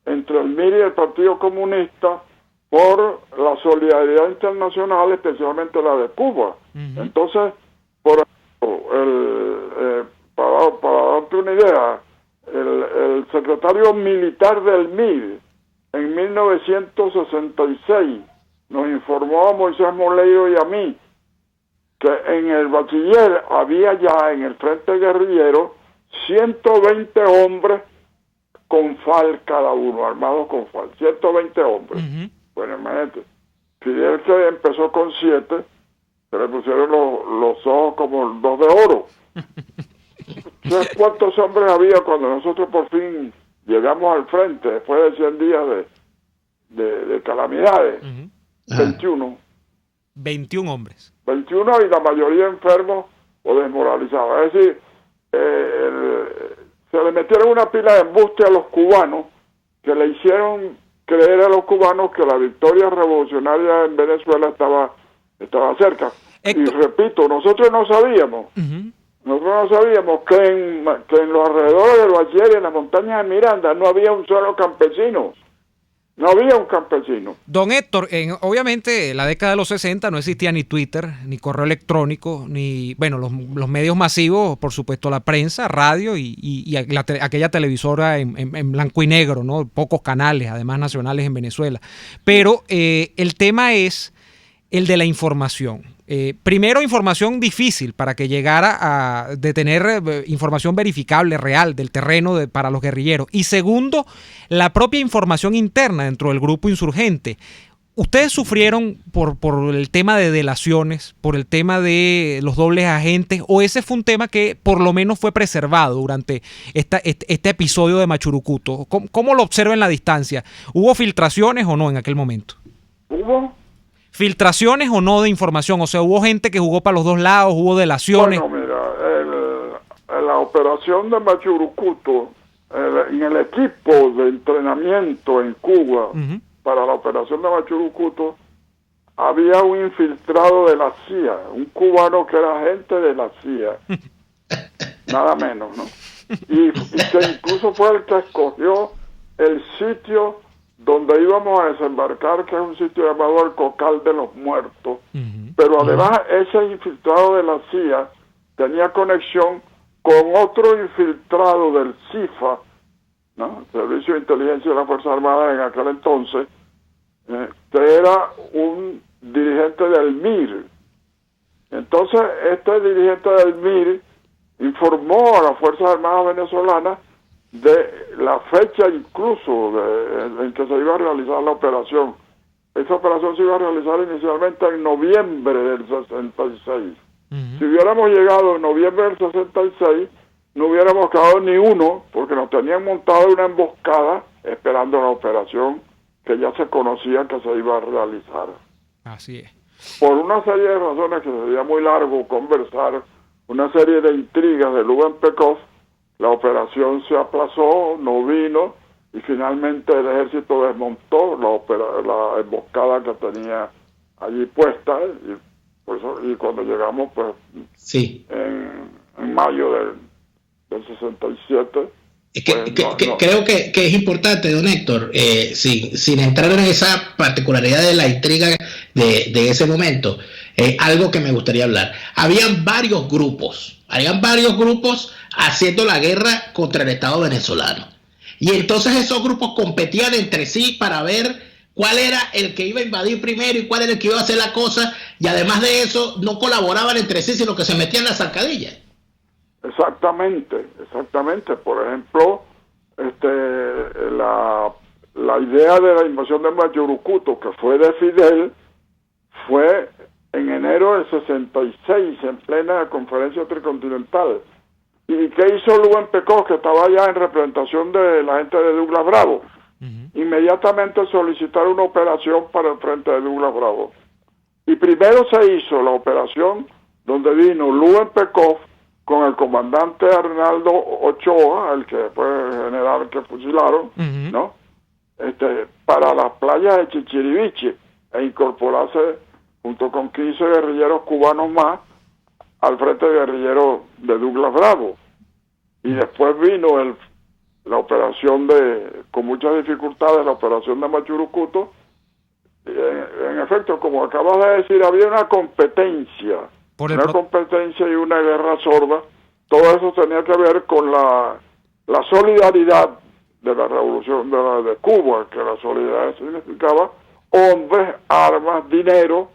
entre el MIR y el Partido Comunista, por la solidaridad internacional, especialmente la de Cuba. Entonces, por ejemplo, para darte una idea, el secretario militar del MIR en 1966 nos informó a Moisés Moleiro y a mí que en el Bachiller había ya en el frente guerrillero 120 hombres con FAL cada uno, armados con FAL, 120 hombres. Bueno, imagínate, Fidel, que empezó con 7, se le pusieron los ojos como 2 de oro. ¿Sabes cuántos hombres había cuando nosotros por fin llegamos al frente, después de 100 días de calamidades? 21. 21 hombres. 21 y la mayoría enfermos o desmoralizados. Es decir, se le metieron una pila de embuste a los cubanos que le hicieron creer a los cubanos que la victoria revolucionaria en Venezuela estaba cerca. Héctor. Y repito, nosotros no sabíamos. Nosotros no sabíamos que en los alrededores del Bachiller y en las montañas de Miranda no había un solo campesino. No había un campesino. Don Héctor, obviamente en la década de los 60 no existía ni Twitter, ni correo electrónico, ni, bueno, los medios masivos, por supuesto la prensa, radio y aquella televisora en blanco y negro, ¿no? Pocos canales, además nacionales en Venezuela. Pero el tema es el de la información. Primero, información difícil para que llegara a tener información verificable, real, del terreno para los guerrilleros. Y segundo, la propia información interna dentro del grupo insurgente. ¿Ustedes sufrieron por el tema de delaciones, por el tema de los dobles agentes, o ese fue un tema que por lo menos fue preservado durante este episodio de Machurucuto? ¿Cómo lo observa en la distancia? ¿Hubo filtraciones o no en aquel momento? ¿Hubo? ¿Filtraciones o no de información? O sea, ¿hubo gente que jugó para los dos lados? ¿Hubo delaciones? Bueno, mira, la operación de Machurucuto, en el equipo de entrenamiento en Cuba, para la operación de Machurucuto, había un infiltrado de la CIA, un cubano que era agente de la CIA, nada menos, ¿no? Y que incluso fue el que escogió el sitio donde íbamos a desembarcar, que es un sitio llamado el Cocal de los Muertos. Pero además ese infiltrado de la CIA tenía conexión con otro infiltrado del CIFA, ¿no? Servicio de Inteligencia de las Fuerzas Armadas en aquel entonces, que era un dirigente del MIR. Entonces este dirigente del MIR informó a las Fuerzas Armadas venezolanas de la fecha incluso en que se iba a realizar la operación. Esa operación se iba a realizar inicialmente en noviembre del 66. Si hubiéramos llegado en noviembre del 66, no hubiéramos quedado ni uno, porque nos tenían montado una emboscada esperando la operación que ya se conocía que se iba a realizar. Así es. Por una serie de razones que sería muy largo conversar, una serie de intrigas de Lubin Pekov, la operación se aplazó, no vino, y finalmente el ejército desmontó la emboscada que tenía allí puesta, y cuando llegamos, pues, sí, en mayo del 67... Creo que es importante, don Héctor, sin entrar en esa particularidad de la intriga de ese momento, algo que me gustaría hablar. Habían varios grupos haciendo la guerra contra el Estado venezolano. Y entonces esos grupos competían entre sí para ver cuál era el que iba a invadir primero y cuál era el que iba a hacer la cosa, y además de eso no colaboraban entre sí, sino que se metían en la zancadilla. Exactamente. Por ejemplo, la idea de la invasión de Machurucuto, que fue de Fidel, fue en enero del 66, en plena conferencia tricontinental. ¿Y qué hizo Lubin Pekov, que estaba allá en representación de la gente de Douglas Bravo? Inmediatamente solicitar una operación para el frente de Douglas Bravo. Y primero se hizo la operación donde vino Lubin Pekov con el comandante Arnaldo Ochoa, el que fue el general que fusilaron, ¿no? Para las playas de Chichiriviche, e incorporarse junto con 15 guerrilleros cubanos más al frente de guerrilleros de Douglas Bravo. Y después vino la operación con muchas dificultades, la operación de Machurucuto. En efecto, como acabas de decir, había una competencia, competencia y una guerra sorda. Todo eso tenía que ver con la solidaridad de la revolución de Cuba, que la solidaridad significaba hombres, armas, dinero.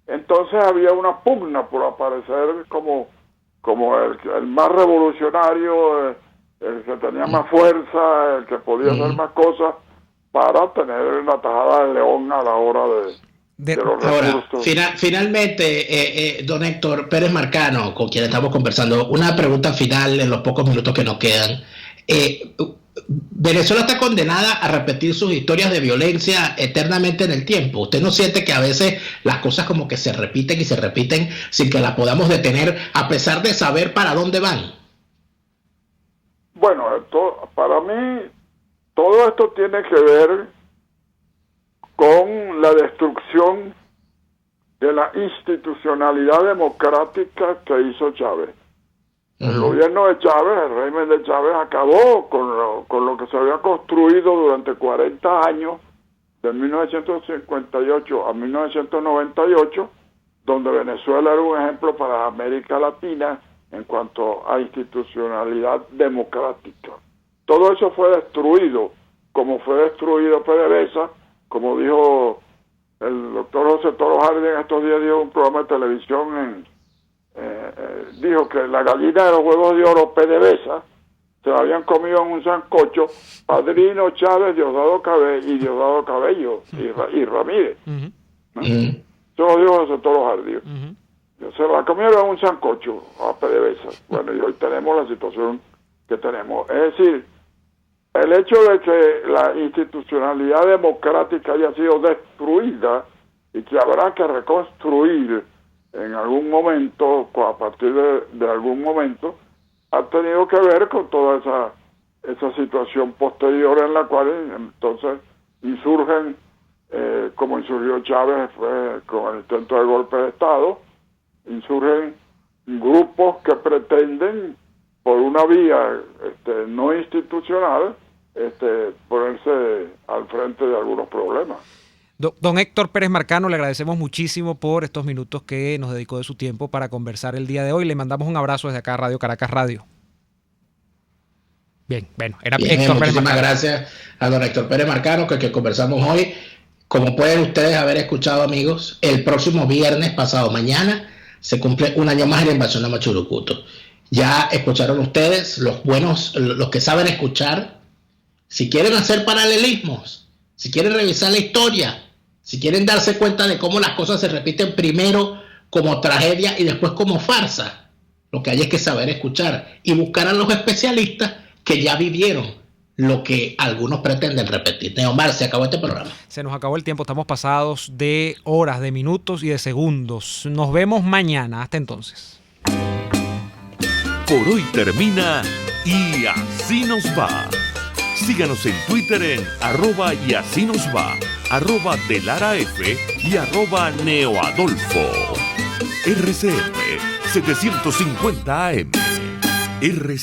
Entonces había una pugna por aparecer como el más revolucionario, el que tenía más fuerza, el que podía hacer más cosas, para tener la tajada de león a la hora de los recursos. Finalmente, don Héctor Pérez Marcano, con quien estamos conversando, una pregunta final en los pocos minutos que nos quedan. Venezuela está condenada a repetir sus historias de violencia eternamente en el tiempo. ¿Usted no siente que a veces las cosas como que se repiten y se repiten sin que las podamos detener, a pesar de saber para dónde van? Bueno, para mí todo esto tiene que ver con la destrucción de la institucionalidad democrática que hizo Chávez. El gobierno de Chávez, el régimen de Chávez, acabó con lo que se se había construido durante 40 años, de 1958 a 1998, donde Venezuela era un ejemplo para América Latina en cuanto a institucionalidad democrática. Todo eso fue destruido, como fue destruido PDVSA, como dijo el doctor José Toro Hardy en estos días, dijo en un programa de televisión, dijo que la gallina de los huevos de oro PDVSA se la habían comido en un sancocho Padrino, Chávez, Diosdado Cabello y Ramírez. ¿No? Eso lo dijo José Toro Hardy. Se la comieron en un sancocho a PDVSA. Bueno, y hoy tenemos la situación que tenemos. Es decir, el hecho de que la institucionalidad democrática haya sido destruida y que habrá que reconstruir en algún momento, a partir de algún momento, ha tenido que ver con toda esa situación posterior en la cual entonces insurgen, como insurgió Chávez con el intento de golpe de Estado, insurgen grupos que pretenden, por una vía no institucional, ponerse al frente de algunos problemas. Don Héctor Pérez Marcano, le agradecemos muchísimo por estos minutos que nos dedicó de su tiempo para conversar el día de hoy. Le mandamos un abrazo desde acá, Radio Caracas Radio. Bien, bueno, era Bien, Héctor Pérez muchísimas Marcano. gracias a don Héctor Pérez Marcano, que conversamos hoy. Como pueden ustedes haber escuchado, amigos, el próximo viernes, pasado mañana, se cumple un año más de la invasión de Machurucuto. Ya escucharon ustedes, los que saben escuchar. Si quieren hacer paralelismos, si quieren revisar la historia, si quieren darse cuenta de cómo las cosas se repiten primero como tragedia y después como farsa, lo que hay es que saber escuchar y buscar a los especialistas que ya vivieron lo que algunos pretenden repetir. Neomar, se acabó este programa. Se nos acabó el tiempo, estamos pasados de horas, de minutos y de segundos. Nos vemos mañana, hasta entonces. Por hoy termina Y Así Nos Va. Síganos en Twitter en @YASÍNOSVA, @DeLaraF y @NeoAdolfo. RCR 750 AM. RCR.